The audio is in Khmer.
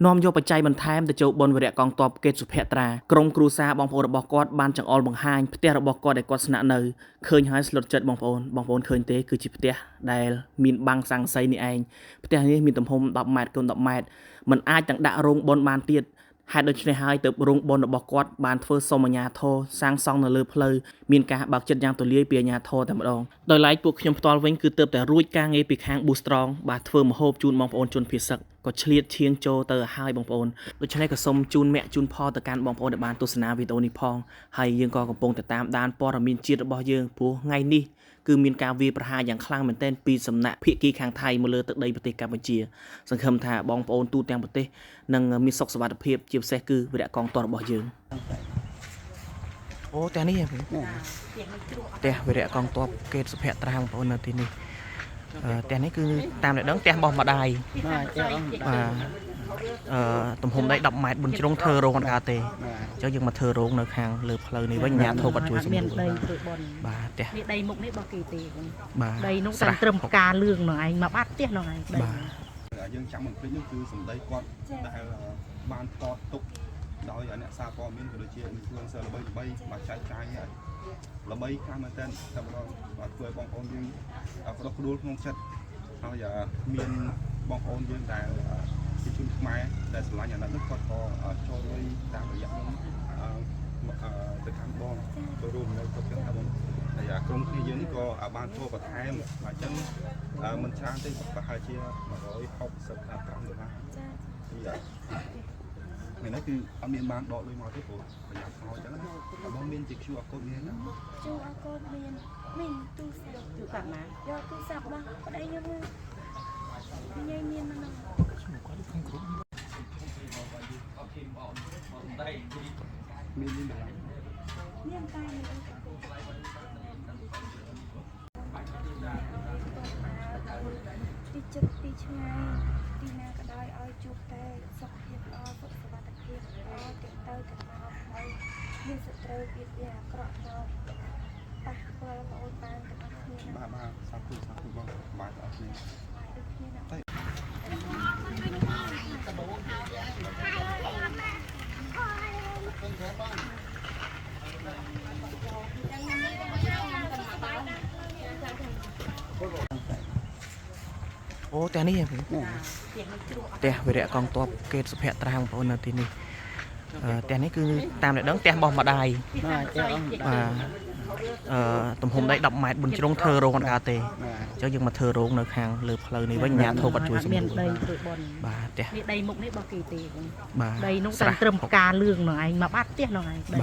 នាំយកបច្ច័យបន្ថែមទៅចូលបនវរៈកងទ័ពកេតសុភ័ត្រាក្រុមគ្រួសារបងប្អូនរបស់គាត់បានចង្អុលបង្ហាញផ្ទះរបស់គាត់ដែលគាត់ស្នាក់នៅឃើញហើយស្លុតចិត្តបងប្អូនឃើញទេគឺជាផ្ទះដែលមានបាំងស័ង្កសីនេះឯងផ្ទះនេះមានទំហំ10ម៉ែត្រគុណ10ម៉ែត្រมันអាចទាំងដាក់រោងបនបានទៀតហេតុដូច្នេះហើយទើបរោងបនរបស់គាត់បានធ្វើសុំអាជ្ញាធរសាងសង់នៅលើផ្លូវមានការបើកចិត្តយ៉ាងទូលាយពីអាជ្ញាធរតែម្ដងដោយឡែកពួកខ្ញុំផ្ទាល់វិញគឺទើបតែរួចការងារពីខាង Boostrong បាទធ្វើម្ហូបជូនបងប្អូនជនភៀសសឹកក៏ឆ្លៀតឈៀងចូលទៅឲ្យបងប្អូនដូច្នេះក៏សូមជូនមគ្គជូនផលទៅកាន់បងប្អូនដែលបានទស្សនាវីដេអូនេះផងហើយយើងក៏កំពុងតែតាមដានព័ត៌មានជាតិរបស់យើងព្រោះថ្ងៃនេះគឺមានការវាយប្រហារយ៉ាងខ្លាំងមែនទែនពីសំណាក់ភាគីខាងថៃមកលើទឹកដីប្រទេសកម្ពុជាសង្ឃឹមថាបងប្អូនទូទាំងប្រទេសនឹងមានសុខសុវត្ថិភាពជាពិសេសគឺវរៈកងទ័ពរបស់យើងអូតែនេះផ្ទះវរៈកងទ័ពកេតសុភ័ត្រាបងប្អូននៅទីនេះផ្ទះនេះគឺតាមដែលដឹងផ្ទះរបស់ម្ដាយទំហំដី10ម៉ែត្រប៊ុនជ្រុងធ្វើរោងអត់កើតទេអញ្ចឹងយើងមកធ្វើរោងនៅខាងលើផ្លូវនេះវិញអាជ្ញាធរគាត់ជួយសម្រួលមានដីធ្វើបនបាទផ្ទះនេះដីមុខនេះរបស់គេទេបាទដីនោះតែត្រឹមផ្កាលឿងហ្នឹងឯងមកបាត់ផ្ទះហ្នឹងឯងដីយើងចាំមិនភ្លេចនោះគឺសម្ដីគាត់ដែលបានថតទុកដោយអ្នកសារព័ត៌មានក៏ដូចជា influencer ល្បីមកចែកចាយល្បីខ្លាំងមែនទែនតែម្ដងបាទធ្វើឲ្យបងប្អូនយើងប្រដុកផ្ដួលក្នុងចិត្តហើយមានបងប្អូនយើងដែលជាជនខ្មែរដែលស្រឡាញ់អាណិតនោះគាត់ក៏ចូលលុយតាមរយៈនោះទៅកាន់បងចូលរួមនៅគ្រប់គ្រងថាបងហើយក្រុមគ្នាយើងនេះក៏បានចូលបន្ថែមអញ្ចឹងមិនច្រើនទេប្រហែលជា165ដុល្លារថ្ងៃនេះគឺអត់មានបានដកលុយមកទេព្រោះប្រយ័ត្នខោអញ្ចឹងណាបងមានជា QR code មានណា QR code មានទូរស័ព្ទទូរស័ព្ទណាយកទូរស័ព្ទរបស់ប្តីខ្ញុំញ៉ៃមានហ្នឹងមានតែទីជិតទីឆ្ងាយទីណាក៏ដោយឲ្យជួបតែសុខភាពល្អសុខសុវត្ថិភាពល្អទាំងទៅទាំងមកហើយមានសត្រូវពីវាអាក្រក់មកប៉ះពាល់បងអូនបានទាំងអស់គ្នាបាទសាធុបងបាទអត់គ្នាដូចគ្នាណាអូតែនេះផ្ទះវរៈកងទ័ពកេតសុភ័ត្រាបងប្អូននៅទីនេះផ្ទះនេះគឺតាមដែលដឹងផ្ទះរបស់ម្ដាយទំហំដី10ម៉ែត្រប៊ុនជ្រុងធ្វើរោងអត់កើតទេអញ្ចឹងយើងមកធ្វើរោងនៅខាងលើផ្លូវនេះវិញអាជ្ញាធរគាត់ជួយសម្រួលមានដីធ្វើបនបាទផ្ទះនេះដីមុខនេះរបស់គេទេបាទដីនោះតែត្រឹមផ្កាលឿងហ្នឹងឯងមកបាត់ផ្ទះហ្នឹងឯងដី